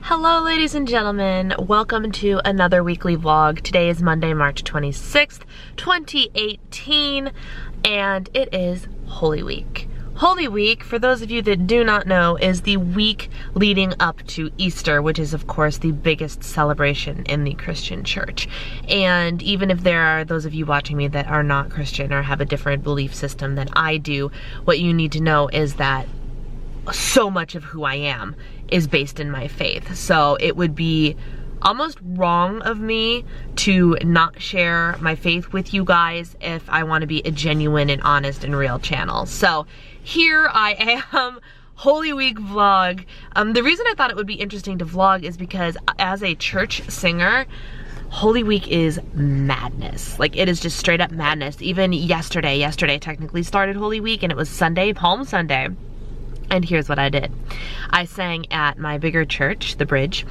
Hello ladies and gentlemen, welcome to another weekly vlog. Today is Monday, March 26th, 2018, and it is Holy Week. Holy Week, for those of you that do not know, is the week leading up to Easter, which is of course the biggest celebration in the Christian church. And even if there are those of you watching me that are not Christian or have a different belief system than I do, what you need to know is that so much of who I am is based in my faith. So it would be almost wrong of me to not share my faith with you guys if I want to be a genuine and honest and real channel. So here I am, Holy Week vlog. The reason I thought it would be interesting to vlog is because as a church singer, Holy Week is madness. Like, it is just straight up madness. Even yesterday technically started Holy Week, and it was Sunday, Palm Sunday. And here's what I did. I sang at my bigger church, the Bridge,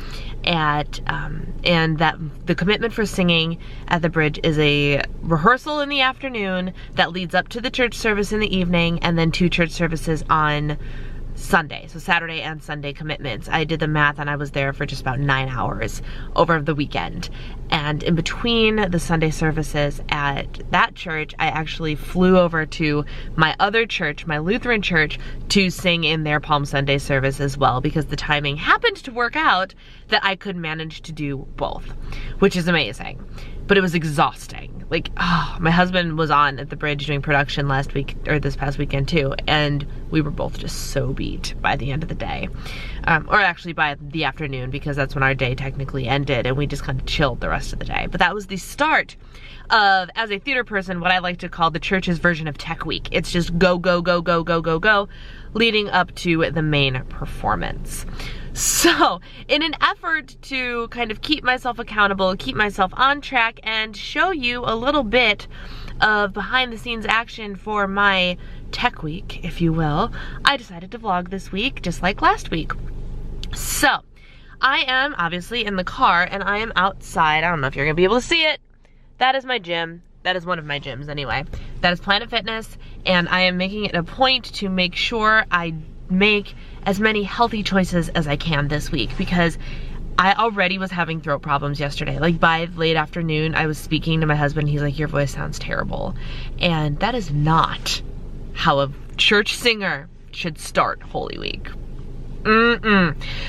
and that the commitment for singing at the Bridge is a rehearsal in the afternoon that leads up to the church service in the evening, and then 2 church services on Sunday. So Saturday and Sunday commitments. I did the math and I was there for just about 9 hours over the weekend. And in between the Sunday services at that church, I actually flew over to my other church, my Lutheran church, to sing in their Palm Sunday service as well, because the timing happened to work out that I could manage to do both, which is amazing. But it was exhausting. Like, my husband was on at the Bridge doing production last week, or this past weekend too, and we were both just so beat by the end of the day. Or actually by the afternoon, because that's when our day technically ended, and we just kind of chilled the rest of the day. But that was the start of, as a theater person, what I like to call the church's version of Tech Week. It's just go, go, go, go, go, go, go, leading up to the main performance. So, in an effort to kind of keep myself accountable, keep myself on track, and show you a little bit of behind the scenes action for my Tech Week, if you will, I decided to vlog this week just like last week. So, I am obviously in the car and I am outside. I don't know if you're gonna be able to see it. That is my gym. That is one of my gyms anyway. That is Planet Fitness, and I am making it a point to make sure I make as many healthy choices as I can this week, because I already was having throat problems yesterday. Like, by late afternoon, I was speaking to my husband. He's like, your voice sounds terrible. And that is not how a church singer should start Holy Week.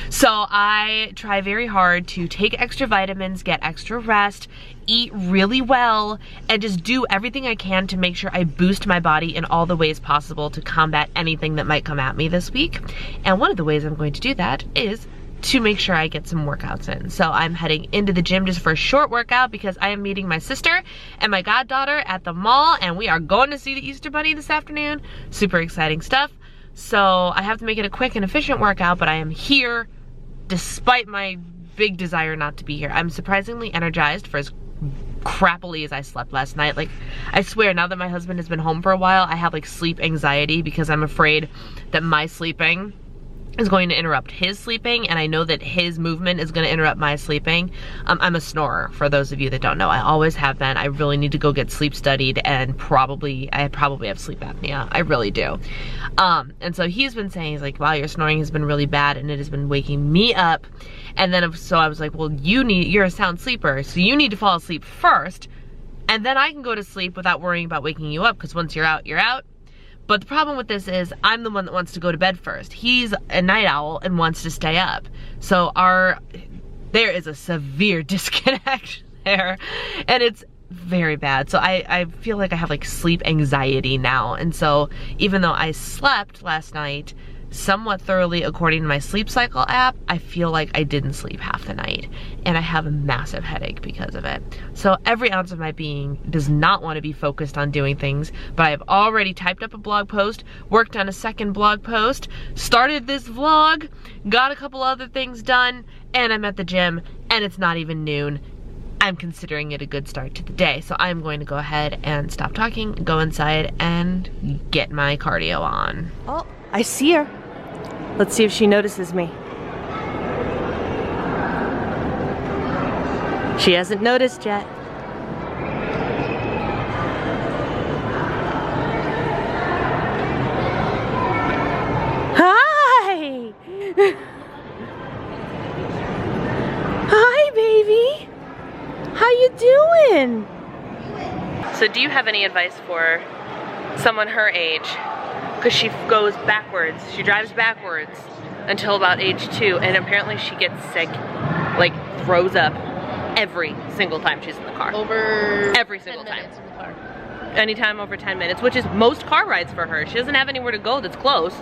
So I try very hard to take extra vitamins, get extra rest, eat really well, and just do everything I can to make sure I boost my body in all the ways possible to combat anything that might come at me this week. And one of the ways I'm going to do that is to make sure I get some workouts in. So I'm heading into the gym just for a short workout because I am meeting my sister and my goddaughter at the mall, and we are going to see the Easter Bunny this afternoon. Super exciting stuff. So I have to make it a quick and efficient workout, but I am here despite my big desire not to be here. I'm surprisingly energized for as crappily as I slept last night. Like, I swear, now that my husband has been home for a while, I have like sleep anxiety because I'm afraid that my sleeping is going to interrupt his sleeping, and I know that his movement is going to interrupt my sleeping. I'm a snorer, for those of you that don't know. I always have been. I really need to go get sleep studied, and I probably have sleep apnea. I really do. And so he's been saying, he's like, wow, your snoring has been really bad, and it has been waking me up. And then, so I was like, well, you're a sound sleeper, so you need to fall asleep first, and then I can go to sleep without worrying about waking you up, because once you're out, you're out. But the problem with this is I'm the one that wants to go to bed first. He's a night owl and wants to stay up. So there is a severe disconnect there, and it's very bad. So I feel like I have like sleep anxiety now. And so even though I slept last night somewhat thoroughly according to my sleep cycle app, I feel like I didn't sleep half the night, and I have a massive headache because of it. So every ounce of my being does not want to be focused on doing things, but I have already typed up a blog post, worked on a second blog post, started this vlog, got a couple other things done, and I'm at the gym, and it's not even noon. I'm considering it a good start to the day. So I'm going to go ahead and stop talking, go inside, and get my cardio on. Oh, I see her. Let's see if she notices me. She hasn't noticed yet. Hi! How you doing? So do you have any advice for someone her age? Because she goes backwards. She drives backwards until about age 2, and apparently she gets sick, like throws up every single time she's in the car. Over every single 10 time. minutes in the car. Anytime over 10 minutes, which is most car rides for her. She doesn't have anywhere to go that's close.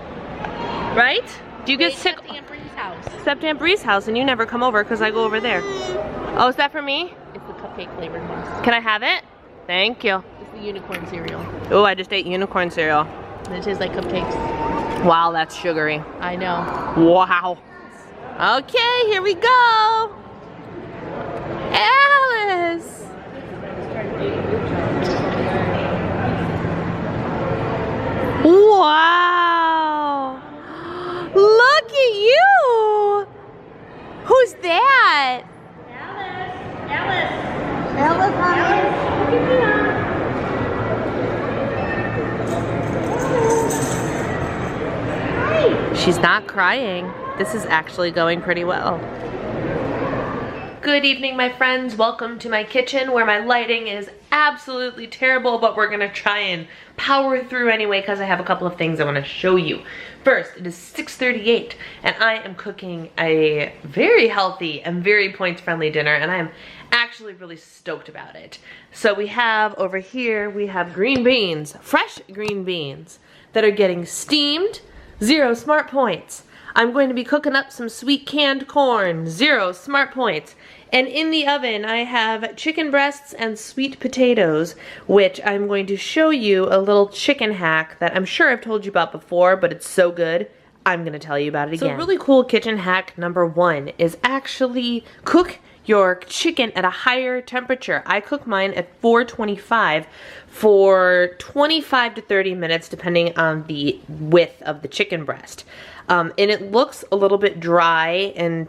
Right? Do you get sick? Except Aunt Bree's house. Except Aunt Bree's house, and you never come over because I go over there. Oh, is that for me? It's the cupcake flavored one. Can I have it? Thank you. It's the unicorn cereal. Oh, I just ate unicorn cereal. And it tastes like cupcakes. Wow, that's sugary. I know. Wow. Okay, here we go. Alice. Wow. Look at you. Who's that? Alice, honey. She's not crying. This is actually going pretty well. Good evening, my friends. Welcome to my kitchen where my lighting is absolutely terrible, but we're gonna try and power through anyway because I have a couple of things I wanna show you. First, it is 6:38 and I am cooking a very healthy and very points-friendly dinner, and I am actually really stoked about it. So we have over here, we have green beans, fresh green beans that are getting steamed, 0 smart points. I'm going to be cooking up some sweet canned corn, 0 smart points. And in the oven, I have chicken breasts and sweet potatoes, which I'm going to show you a little chicken hack that I'm sure I've told you about before, but it's so good, I'm gonna tell you about it again. So really cool kitchen hack number 1 is actually cook your chicken at a higher temperature. I cook mine at 425 for 25 to 30 minutes, depending on the width of the chicken breast. And it looks a little bit dry and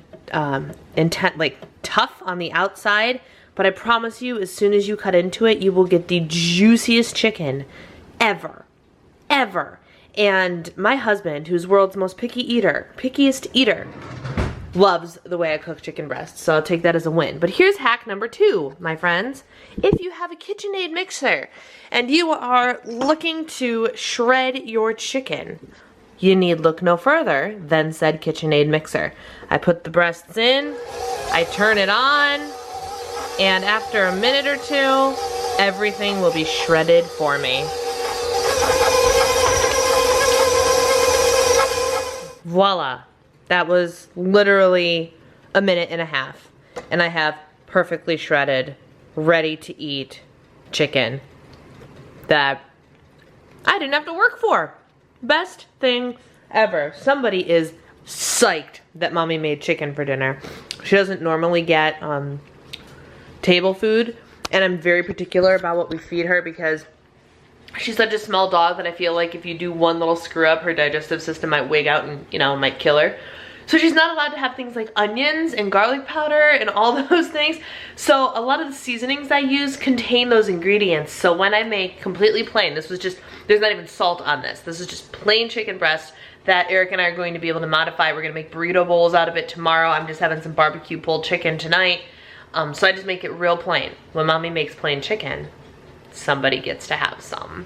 like tough on the outside, but I promise you, as soon as you cut into it, you will get the juiciest chicken ever. And my husband, who's world's most pickiest eater, loves the way I cook chicken breasts, so I'll take that as a win. But here's hack number 2, my friends. If you have a KitchenAid mixer and you are looking to shred your chicken, you need look no further than said KitchenAid mixer. I put the breasts in, I turn it on, and after a minute or 2, everything will be shredded for me. Voila. That was literally a minute and a half, and I have perfectly shredded, ready to eat chicken that I didn't have to work for. Best thing ever. Somebody is psyched that mommy made chicken for dinner. She doesn't normally get table food, and I'm very particular about what we feed her because she's such a small dog that I feel like if you do one little screw up, her digestive system might wig out and, you know, might kill her. So she's not allowed to have things like onions and garlic powder and all those things. So a lot of the seasonings I use contain those ingredients. So when I make completely plain, this was just, there's not even salt on this. This is just plain chicken breast that Eric and I are going to be able to modify. We're gonna make burrito bowls out of it tomorrow. I'm just having some barbecue pulled chicken tonight. So I just make it real plain. When mommy makes plain chicken, somebody gets to have some.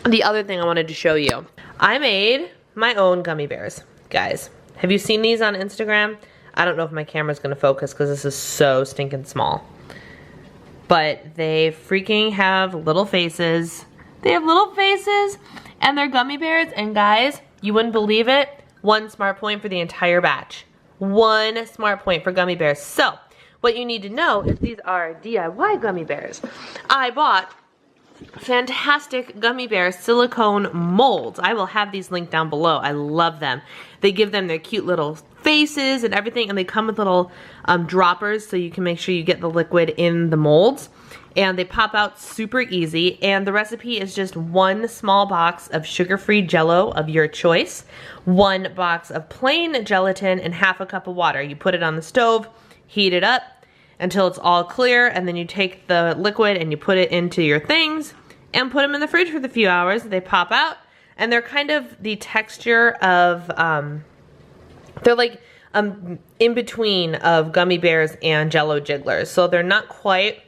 The other thing I wanted to show you, I made my own gummy bears, guys. Have you seen these on Instagram? I don't know if my camera's gonna focus because this is so stinking small. But they freaking have little faces. They have little faces and they're gummy bears, and guys, you wouldn't believe it, 1 smart point for the entire batch. 1 smart point for gummy bears. So, what you need to know is these are DIY gummy bears. I bought fantastic gummy bear silicone molds. I will have these linked down below. I love them. They give them their cute little faces and everything, and they come with little droppers so you can make sure you get the liquid in the molds. And they pop out super easy, and the recipe is just 1 small box of sugar-free Jell-O of your choice, 1 box of plain gelatin, and half a cup of water. You put it on the stove, heat it up until it's all clear, and then you take the liquid and you put it into your things and put them in the fridge for a few hours. They pop out, and they're kind of the texture of, they're like in between of gummy bears and Jell-O jigglers. So they're not quite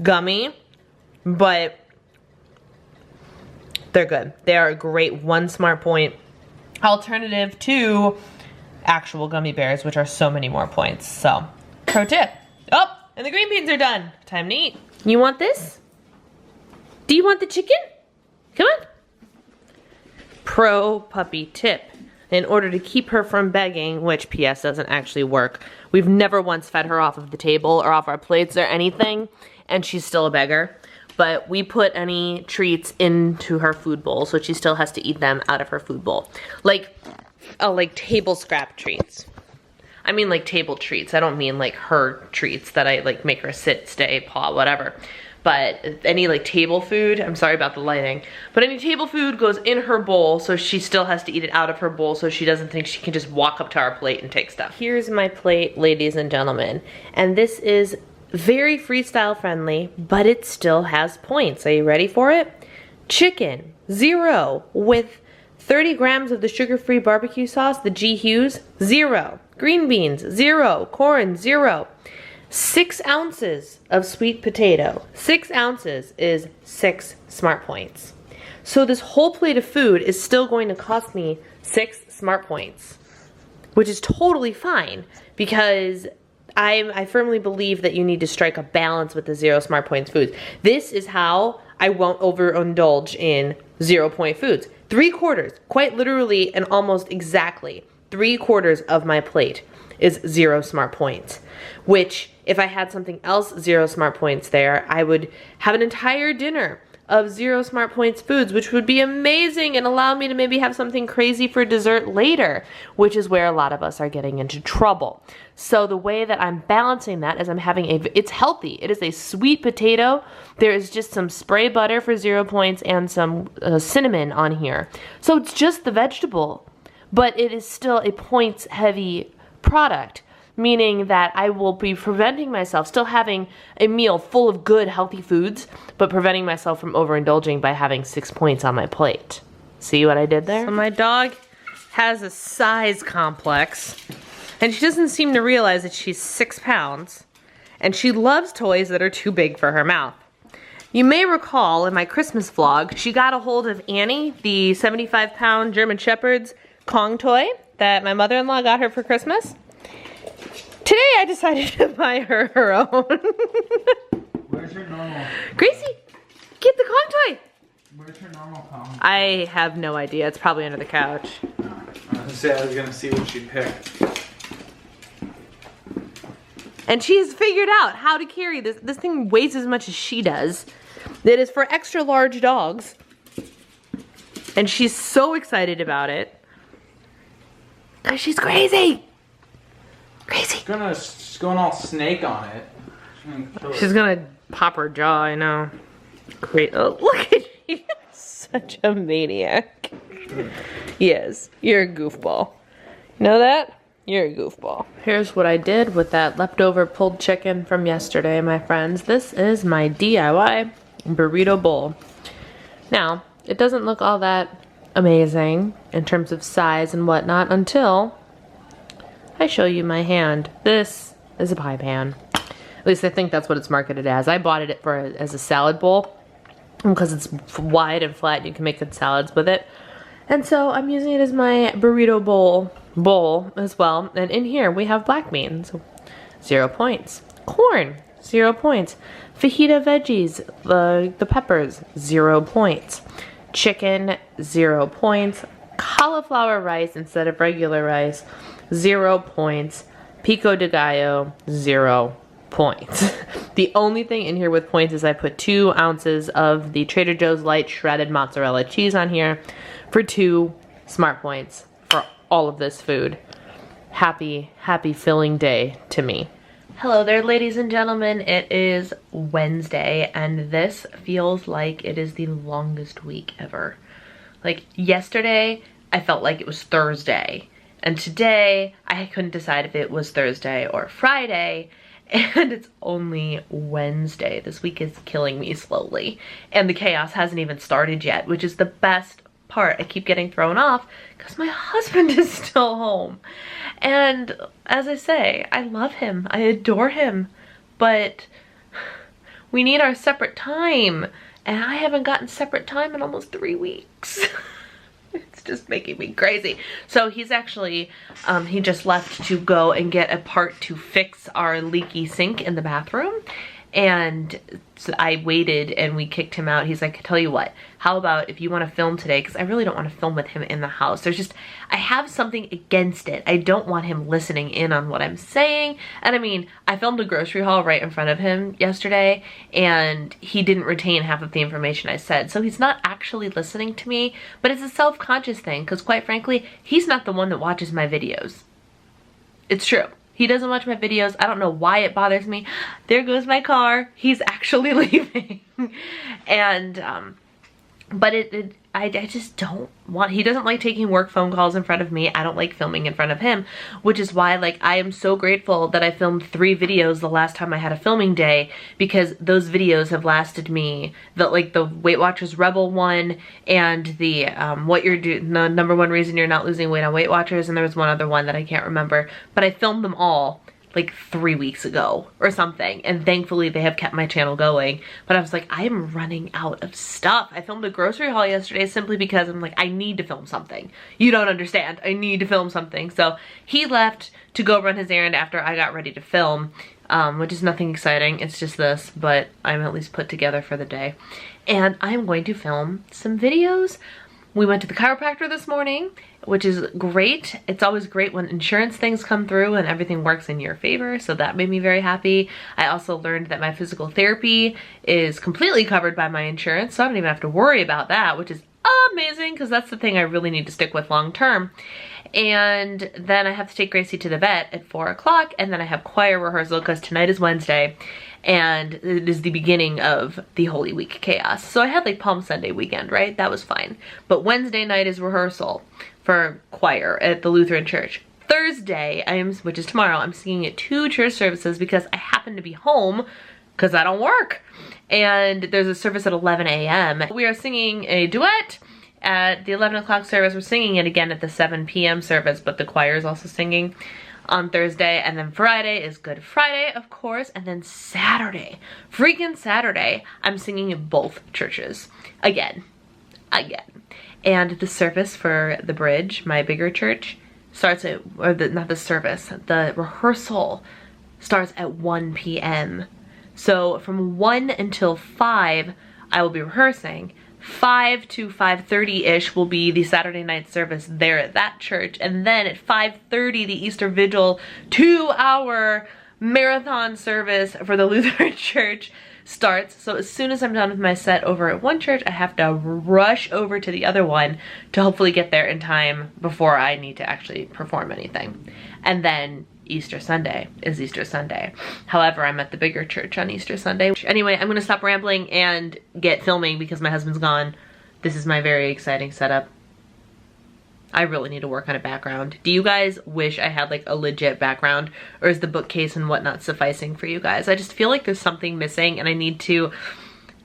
gummy, but they're good. They are a great 1 smart point alternative to actual gummy bears, which are so many more points. So, pro tip. Oh, and the green beans are done. Time to eat. You want this? Do you want the chicken? Come on. Pro puppy tip. In order to keep her from begging, which PS doesn't actually work, we've never once fed her off of the table or off our plates or anything, and she's still a beggar. But we put any treats into her food bowl, so she still has to eat them out of her food bowl. Like table scrap treats. I mean like table treats. I don't mean like her treats that I like make her sit, stay, paw, whatever. But any like table food, I'm sorry about the lighting, but any table food goes in her bowl, so she still has to eat it out of her bowl, so she doesn't think she can just walk up to our plate and take stuff. Here's my plate, ladies and gentlemen, and this is very freestyle friendly, but it still has points. Are you ready for it? Chicken, 0, with 30 grams of the sugar-free barbecue sauce, the G Hughes, 0. Green beans, 0. Corn, 0. 6 ounces of sweet potato. 6 ounces is 6 smart points. So this whole plate of food is still going to cost me 6 smart points, which is totally fine because I firmly believe that you need to strike a balance with the 0 smart points foods. This is how I won't overindulge in 0 point foods. 3/4, quite literally and almost exactly 3/4 of my plate is 0 smart points, which if I had something else 0 smart points there, I would have an entire dinner of 0 smart points foods, which would be amazing and allow me to maybe have something crazy for dessert later, which is where a lot of us are getting into trouble. So the way that I'm balancing that is I'm having it's healthy. It is a sweet potato. There is just some spray butter for 0 points and some cinnamon on here. So it's just the vegetable, but it is still a points heavy product, meaning that I will be preventing myself, still having a meal full of good, healthy foods, but preventing myself from overindulging by having 6 points on my plate. See what I did there? So my dog has a size complex, and she doesn't seem to realize that she's 6 pounds, and she loves toys that are too big for her mouth. You may recall in my Christmas vlog, she got a hold of Annie, the 75-pound German Shepherd's Kong toy that my mother-in-law got her for Christmas. Today I decided to buy her her own. Where's your normal? Gracie, get the Kong toy. Where's your normal Kong? I have no idea. It's probably under the couch. I was gonna see what she picked. And she has figured out how to carry this. This thing weighs as much as she does. It is for extra large dogs. And she's so excited about it. Cause she's crazy. Crazy. She's going all snake on it. She's gonna pop her jaw, I know. Great. Oh, look at you. Such a maniac. Yes, you're a goofball. You know that? You're a goofball. Here's what I did with that leftover pulled chicken from yesterday, my friends. This is my DIY burrito bowl. Now, it doesn't look all that amazing in terms of size and whatnot until I show you my hand. This is a pie pan. At least I think that's what it's marketed as. I bought it as a salad bowl because it's wide and flat. You can make good salads with it. And so I'm using it as my burrito bowl as well. And in here we have black beans, 0 points. Corn, 0 points. Fajita veggies, the peppers, 0 points. Chicken, 0 points. Cauliflower rice instead of regular rice, 0 points. Pico de gallo, 0 points. The only thing in here with points is I put 2 ounces of the Trader Joe's light shredded mozzarella cheese on here for 2 smart points for all of this food. Happy, happy filling day to me. Hello there, ladies and gentlemen. It is Wednesday, and this feels like it is the longest week ever. Like yesterday, I felt like it was Thursday. And today, I couldn't decide if it was Thursday or Friday. And it's only Wednesday. This week is killing me slowly. And the chaos hasn't even started yet, which is the best part. I keep getting thrown off because my husband is still home. And as I say, I love him. I adore him. But we need our separate time. And I haven't gotten separate time in almost 3 weeks. It's just making me crazy. So he's actually, he just left to go and get a part to fix our leaky sink in the bathroom. And so I waited and we kicked him out. He's like, tell you what, how about if you want to film today? Because I really don't want to film with him in the house. There's just, I have something against it. I don't want him listening in on what I'm saying. And I mean, I filmed a grocery haul right in front of him yesterday and he didn't retain half of the information I said. So he's not actually listening to me, but it's a self-conscious thing because quite frankly, he's not the one that watches my videos. It's true. He doesn't watch my videos. I don't know why it bothers me. There goes my car. He's actually leaving. And, but I just don't want, he doesn't like taking work phone calls in front of me. I don't like filming in front of him, which is why, like, I am so grateful that I filmed 3 videos the last time I had a filming day, because those videos have lasted me, the Weight Watchers Rebel one and the what you're doing, the #1 reason you're not losing weight on Weight Watchers, and there was one other one that I can't remember, but I filmed them all like 3 weeks ago or something, and thankfully they have kept my channel going. But I was like, I am running out of stuff. I filmed a grocery haul yesterday simply because I'm like, I need to film something. You don't understand, I need to film something. So he left to go run his errand after I got ready to film, which is nothing exciting, it's just this, but I'm at least put together for the day. And I'm going to film some videos. We went to the chiropractor this morning, which is great. It's always great when insurance things come through and everything works in your favor, so that made me very happy. I also learned that my physical therapy is completely covered by my insurance, so I don't even have to worry about that, which is amazing because that's the thing I really need to stick with long term. And then I have to take Gracie to the vet at 4 o'clock, and then I have choir rehearsal because tonight is Wednesday and it is the beginning of the Holy Week chaos. So I had like Palm Sunday weekend, right? That was fine. But Wednesday night is rehearsal for choir at the Lutheran church. Thursday, which is tomorrow, I'm singing at 2 church services because I happen to be home because I don't work. And there's a service at 11 a.m. We are singing a duet at the 11 o'clock service. We're singing it again at the 7 p.m. service, but the choir is also singing on Thursday. And then Friday is Good Friday, of course. And then Saturday, freaking Saturday, I'm singing at both churches. Again. And the service for the bridge, my bigger church, starts at, not the service, the rehearsal starts at 1 p.m. So from 1 until 5, I will be rehearsing. 5 to 5:30-ish will be the Saturday night service there at that church. And then at 5:30, the Easter Vigil 2-hour marathon service for the Lutheran church starts. So as soon as I'm done with my set over at one church, I have to rush over to the other one to hopefully get there in time before I need to actually perform anything. And then Easter Sunday is Easter Sunday. However, I'm at the bigger church on Easter Sunday. Anyway, I'm gonna stop rambling and get filming because my husband's gone. This is my very exciting setup. I really need to work on a background. Do you guys wish I had like a legit background, or is the bookcase and whatnot sufficing for you guys? I just feel like there's something missing and I need to,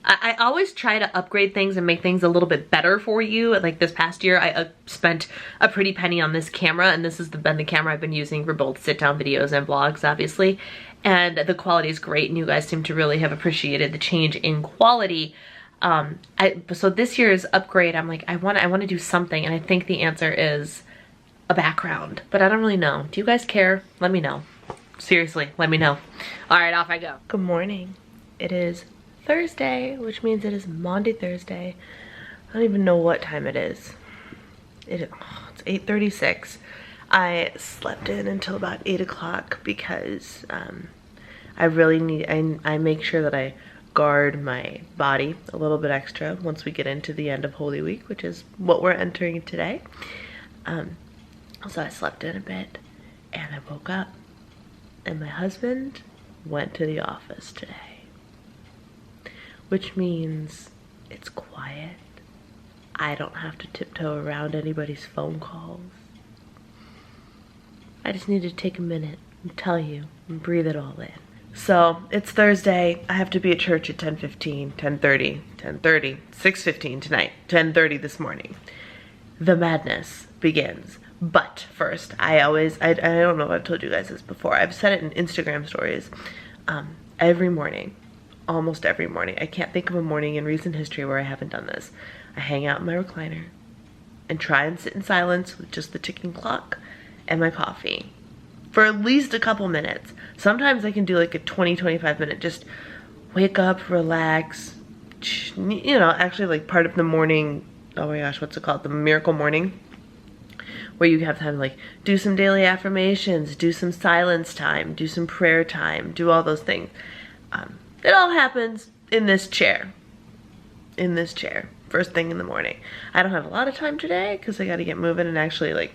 I always try to upgrade things and make things a little bit better for you. Like this past year, I spent a pretty penny on this camera, and this has been the camera I've been using for both sit-down videos and vlogs, obviously. And the quality is great, and you guys seem to really have appreciated the change in quality. So this year's upgrade, I'm like, I want to do something, and I think the answer is a background, but I don't really know. Do you guys care? Let me know. Seriously, let me know. All right, off I go. Good morning. It is Thursday, which means it is Maundy Thursday. I don't even know what time it is. It's 8:36. I slept in until about 8 o'clock because I really need, I make sure that I guard my body a little bit extra once we get into the end of Holy Week, which is what we're entering today. So I slept in a bit and I woke up and my husband went to the office today, which means it's quiet. I don't have to tiptoe around anybody's phone calls. I just need to take a minute and tell you and breathe it all in. So it's Thursday. I have to be at church at 10:15, 10:30, 10:30, 6:15 tonight, 10:30 this morning. The madness begins. But first, I don't know if I've told you guys this before. I've said it in Instagram stories. Every morning, almost every morning. I can't think of a morning in recent history where I haven't done this. I hang out in my recliner and try and sit in silence with just the ticking clock and my coffee for at least a couple minutes. Sometimes I can do like a 20-25 minute, just wake up, relax, you know, actually like part of the morning, oh my gosh, what's it called? The miracle morning, where you have time to like do some daily affirmations, do some silence time, do some prayer time, do all those things. It all happens in this chair, first thing in the morning. I don't have a lot of time today because I got to get moving and actually like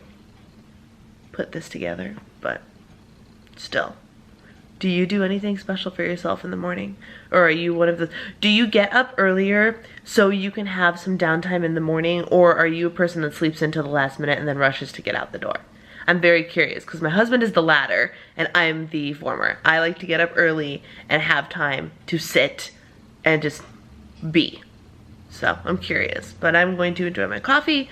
put this together, but still. Do you do anything special for yourself in the morning? Or are you one of the, do you get up earlier so you can have some downtime in the morning? Or are you a person that sleeps until the last minute and then rushes to get out the door? I'm very curious because my husband is the latter and I'm the former. I like to get up early and have time to sit and just be. So I'm curious, but I'm going to enjoy my coffee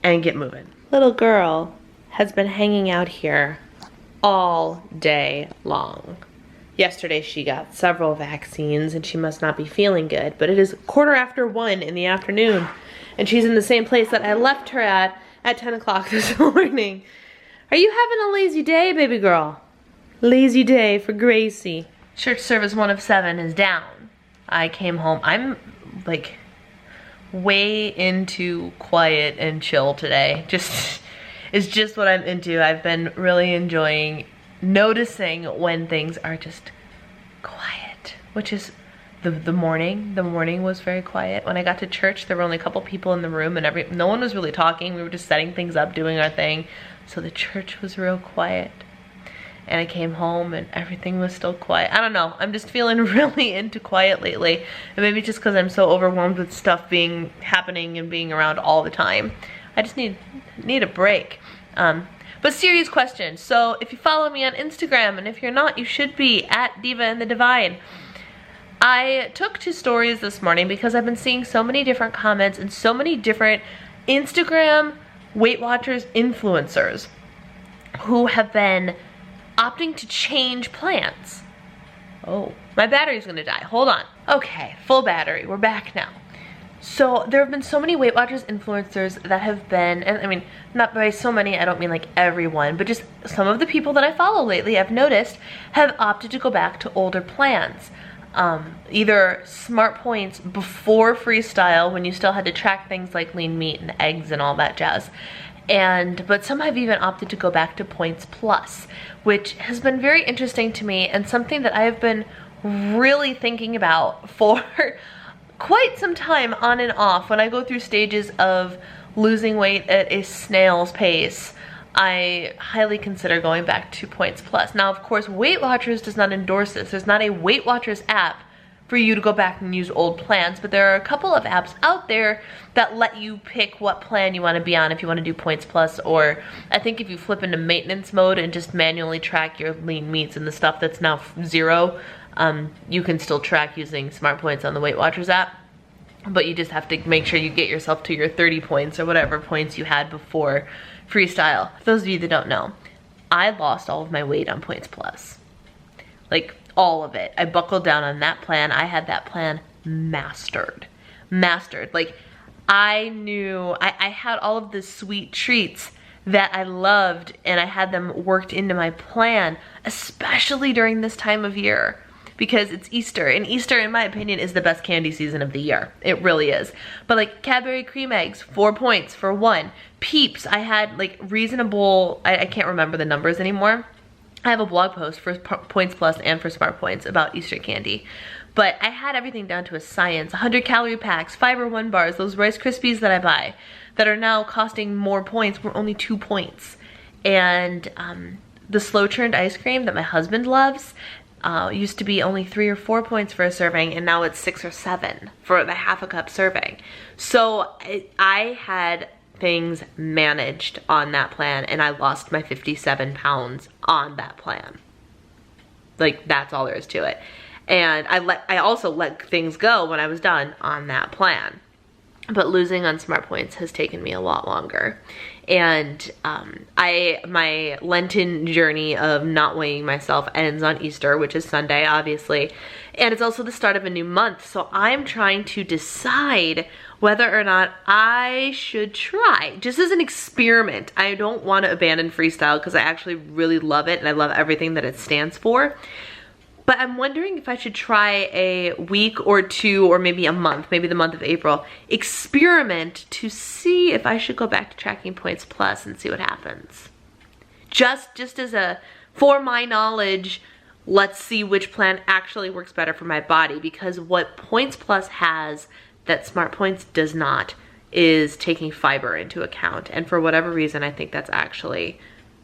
and get moving. Little girl has been hanging out here all day long. Yesterday she got several vaccines and she must not be feeling good, but it is 1:15 in the afternoon and she's in the same place that I left her at 10 o'clock this morning. Are you having a lazy day, baby girl? Lazy day for Gracie. Church service 1 of 7 is down. I came home. I'm like way into quiet and chill today. It's just what I'm into. I've been really enjoying noticing when things are just quiet, which is the morning. The morning was very quiet. When I got to church, there were only a couple people in the room and no one was really talking. We were just setting things up, doing our thing. So the church was real quiet. And I came home and everything was still quiet. I don't know. I'm just feeling really into quiet lately. And maybe just because I'm so overwhelmed with stuff happening and being around all the time. I just need a break. But serious question. So if you follow me on Instagram, and if you're not, you should be, at Diva and the Divine. I took to stories this morning because I've been seeing so many different comments and so many different Instagram Weight Watchers influencers who have been opting to change plans. Oh, my battery's gonna die. Hold on. Okay, full battery. We're back now. So there have been so many Weight Watchers influencers that have been, and I mean, not by so many, I don't mean like everyone, but just some of the people that I follow lately, I've noticed, have opted to go back to older plans. Either Smart Points before Freestyle, when you still had to track things like lean meat and eggs and all that jazz. But some have even opted to go back to Points Plus, which has been very interesting to me and something that I have been really thinking about for quite some time on and off. When I go through stages of losing weight at a snail's pace, I highly consider going back to Points Plus. Now, of course, Weight Watchers does not endorse this. There's not a Weight Watchers app for you to go back and use old plans, but there are a couple of apps out there that let you pick what plan you want to be on, if you want to do Points Plus, or I think if you flip into maintenance mode and just manually track your lean meats and the stuff that's now 0, you can still track using Smart Points on the Weight Watchers app, but you just have to make sure you get yourself to your 30 points or whatever points you had before Freestyle. For those of you that don't know, I lost all of my weight on Points Plus. Like, all of it. I buckled down on that plan. I had that plan mastered. Like, I knew, I had all of the sweet treats that I loved and I had them worked into my plan, especially during this time of year, because it's Easter, and Easter, in my opinion, is the best candy season of the year. It really is. But like Cadbury cream eggs, 4 points for 1. Peeps, I had like reasonable, I can't remember the numbers anymore. I have a blog post for Points Plus and for Smart Points about Easter candy. But I had everything down to a science. 100 calorie packs, Fiber One bars, those Rice Krispies that I buy that are now costing more points were only 2 points. And the slow churned ice cream that my husband loves used to be only 3 or 4 points for a serving, and now it's 6 or 7 for the half a cup serving. So I had things managed on that plan, and I lost my 57 pounds on that plan. Like, that's all there is to it. And I also let things go when I was done on that plan. but losing on Smart Points has taken me a lot longer. And my Lenten journey of not weighing myself ends on Easter, which is Sunday, obviously. And it's also the start of a new month. So I'm trying to decide whether or not I should try, just as an experiment. I don't want to abandon freestyle because I actually really love it and I love everything that it stands for. But I'm wondering if I should try a week or two, or maybe a month, maybe the month of April, experiment to see if I should go back to Tracking Points Plus and see what happens. Just as a, for my knowledge, let's see which plan actually works better for my body, because what Points Plus has that Smart Points does not is taking fiber into account. And for whatever reason, I think that's actually,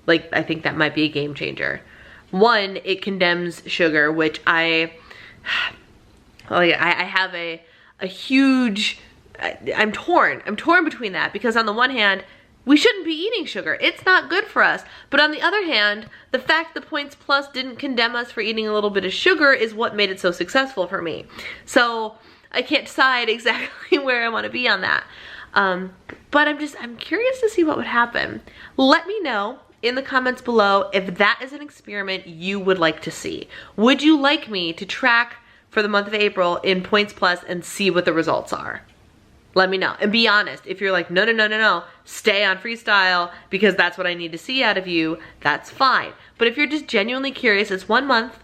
like, I think that might be a game changer. One, it condemns sugar, which I have a huge, I'm torn between that, because on the one hand, we shouldn't be eating sugar. It's not good for us. But on the other hand, the fact that Points Plus didn't condemn us for eating a little bit of sugar is what made it so successful for me. So I can't decide exactly where I want to be on that. But I'm curious to see what would happen. Let me know in the comments below if that is an experiment you would like to see. Would you like me to track for the month of April in Points Plus and see what the results are? Let me know. And be honest. If you're like, no, stay on freestyle because that's what I need to see out of you, that's fine. But if you're just genuinely curious, it's 1 month,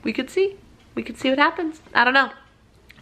we could see what happens. I don't know.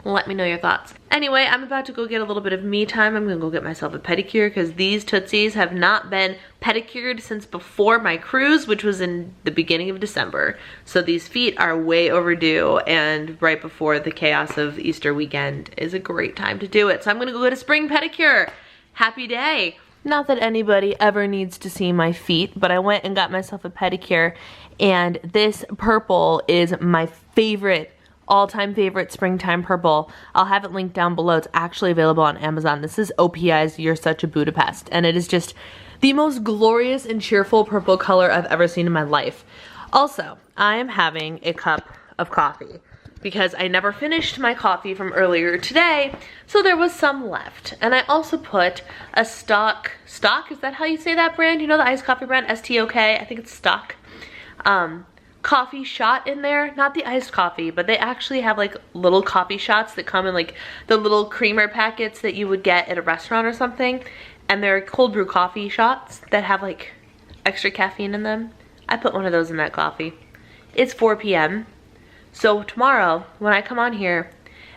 Let me know your thoughts. Anyway, I'm about to go get a little bit of me time. I'm gonna go get myself a pedicure because these Tootsies have not been pedicured since before my cruise, which was in the beginning of December. So these feet are way overdue, and right before the chaos of Easter weekend is a great time to do it. So I'm gonna go get a spring pedicure. Happy day. Not that anybody ever needs to see my feet, but I went and got myself a pedicure, and this purple is my favorite, all-time favorite springtime purple. I'll have it linked down below. It's actually available on Amazon. This is OPI's You're Such a Budapest, and it is just the most glorious and cheerful purple color I've ever seen in my life. Also, I am having a cup of coffee because I never finished my coffee from earlier today, so there was some left. And I also put a stock, is that how you say that brand? You know the iced coffee brand, S-T-O-K, I think it's stock. Coffee shot in there, not the iced coffee, but they actually have like little coffee shots that come in like the little creamer packets that you would get at a restaurant or something, and they're cold brew coffee shots that have like extra caffeine in them. I put one of those in that coffee. It's 4 p.m. So tomorrow when I come on here,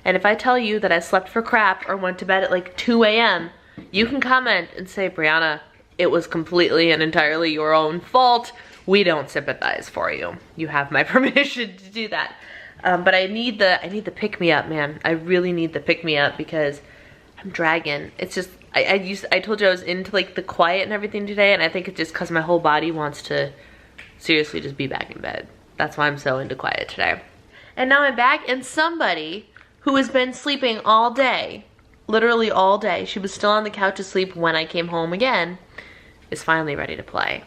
and if I tell you that I slept for crap or went to bed at like 2 a.m., you can comment and say, Brianna, it was completely and entirely your own fault. We don't sympathize for you. You have my permission to do that. But I need the pick-me-up, man. I really need the pick-me-up because I'm dragging. It's just, I told you I was into like the quiet and everything today, and I think it's just because my whole body wants to seriously just be back in bed. That's why I'm so into quiet today. And now I'm back, and somebody who has been sleeping all day, literally all day, she was still on the couch asleep when I came home again, is finally ready to play.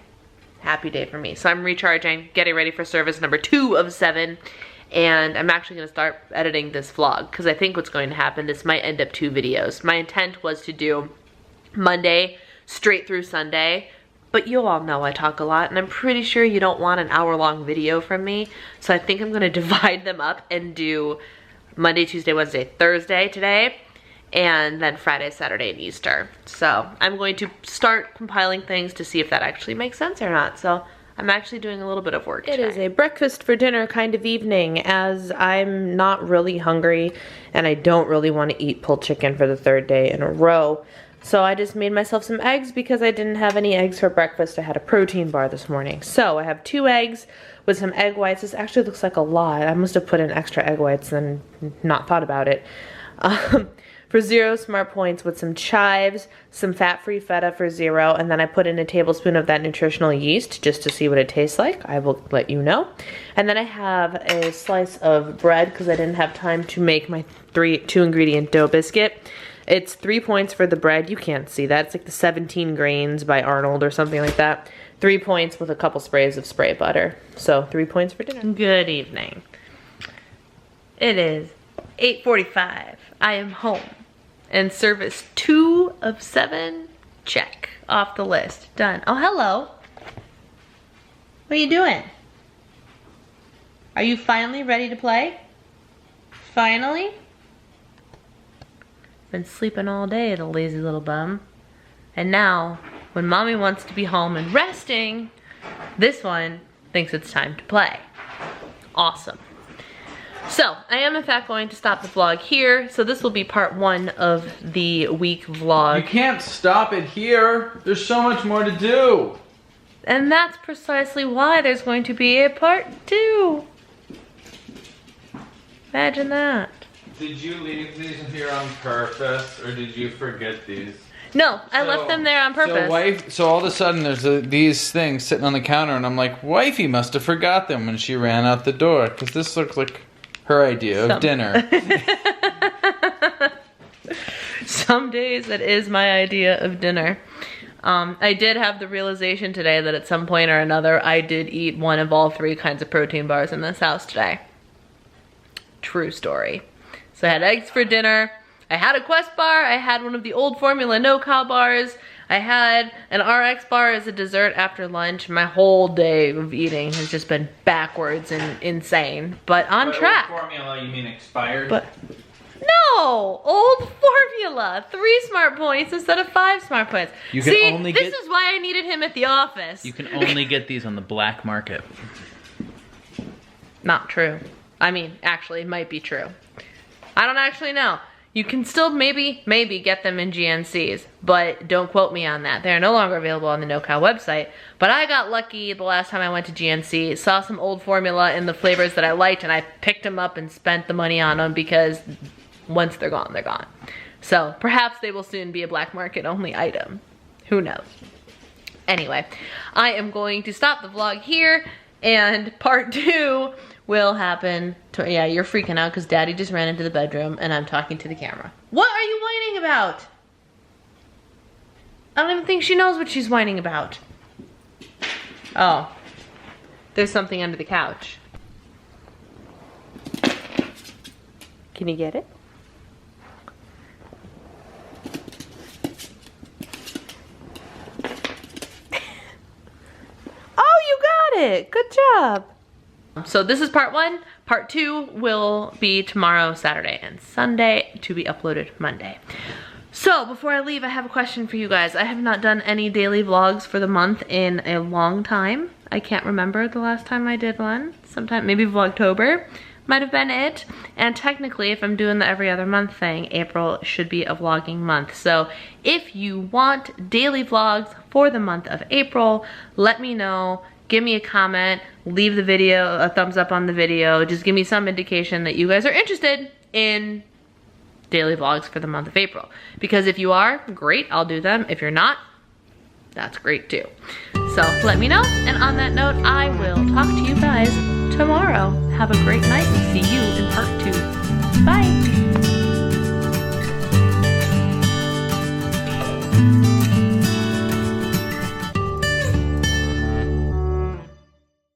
Happy day for me. So I'm recharging, getting ready for service number 2 of 7, and I'm actually gonna start editing this vlog because I think what's going to happen, this might end up 2 videos. My intent was to do Monday straight through Sunday, but you all know I talk a lot, and I'm pretty sure you don't want an hour-long video from me, so I think I'm gonna divide them up and do Monday, Tuesday, Wednesday, Thursday today, and then Friday, Saturday, and Easter. So I'm going to start compiling things to see if that actually makes sense or not. So I'm actually doing a little bit of work today. It is a breakfast for dinner kind of evening, as I'm not really hungry and I don't really want to eat pulled chicken for the 3rd day in a row. So I just made myself some eggs because I didn't have any eggs for breakfast. I had a protein bar this morning. So I have 2 eggs with some egg whites. This actually looks like a lot. I must have put in extra egg whites and not thought about it. For 0 Smart Points with some chives, some fat-free feta for 0, and then I put in a tablespoon of that nutritional yeast just to see what it tastes like. I will let you know. And then I have a slice of bread because I didn't have time to make my 2-ingredient dough biscuit. It's 3 points for the bread. You can't see that. It's like the 17 grains by Arnold or something like that. 3 points with a couple sprays of spray butter. So 3 points for dinner. Good evening. It is 8:45. I am home. And service 2 of 7. Check off the list. Done. Oh, hello. What are you doing? Are you finally ready to play? Finally? Been sleeping all day, the lazy little bum. And now, when mommy wants to be home and resting, this one thinks it's time to play. Awesome. So, I am in fact going to stop the vlog here. So this will be part 1 of the week vlog. You can't stop it here. There's so much more to do. And that's precisely why there's going to be a part 2. Imagine that. Did you leave these here on purpose, or did you forget these? No, I left them there on purpose. So all of a sudden there's these things sitting on the counter, and I'm like, wifey must have forgot them when she ran out the door, because this looks like her idea of dinner. Some days it is my idea of dinner. I did have the realization today that at some point or another I did eat one of all 3 kinds of protein bars in this house today. True story. So I had eggs for dinner, I had a Quest bar, I had one of the old formula no-cow bars, I had an RX bar as a dessert after lunch. My whole day of eating has just been backwards and insane, but on track. Old formula, you mean expired? But no, old formula. 3 smart points instead of 5 smart points. You can See, only this get- is why I needed him at the office. You can only get these on the black market. Not true. I mean, actually, it might be true. I don't actually know. You can still maybe get them in GNCs, but don't quote me on that. They're no longer available on the No Cow website. But I got lucky the last time I went to GNC, saw some old formula in the flavors that I liked, and I picked them up and spent the money on them because once they're gone, they're gone. So perhaps they will soon be a black market only item. Who knows? Anyway, I am going to stop the vlog here, and part 2 will happen. Yeah, you're freaking out because Daddy just ran into the bedroom and I'm talking to the camera. What are you whining about? I don't even think she knows what she's whining about. Oh, there's something under the couch. Can you get it? Oh, you got it. Good job. So this is part 1. Part 2 will be tomorrow, Saturday, and Sunday, to be uploaded Monday. So before I leave, I have a question for you guys. I have not done any daily vlogs for the month in a long time. I can't remember the last time I did one. Sometime, maybe Vlogtober might have been it. And technically, if I'm doing the every other month thing, April should be a vlogging month. So if you want daily vlogs for the month of April, let me know. Give me a comment, leave the video a thumbs up on the video. Just give me some indication that you guys are interested in daily vlogs for the month of April. Because if you are, great, I'll do them. If you're not, that's great too. So let me know. And on that note, I will talk to you guys tomorrow. Have a great night and see you in part 2. Bye.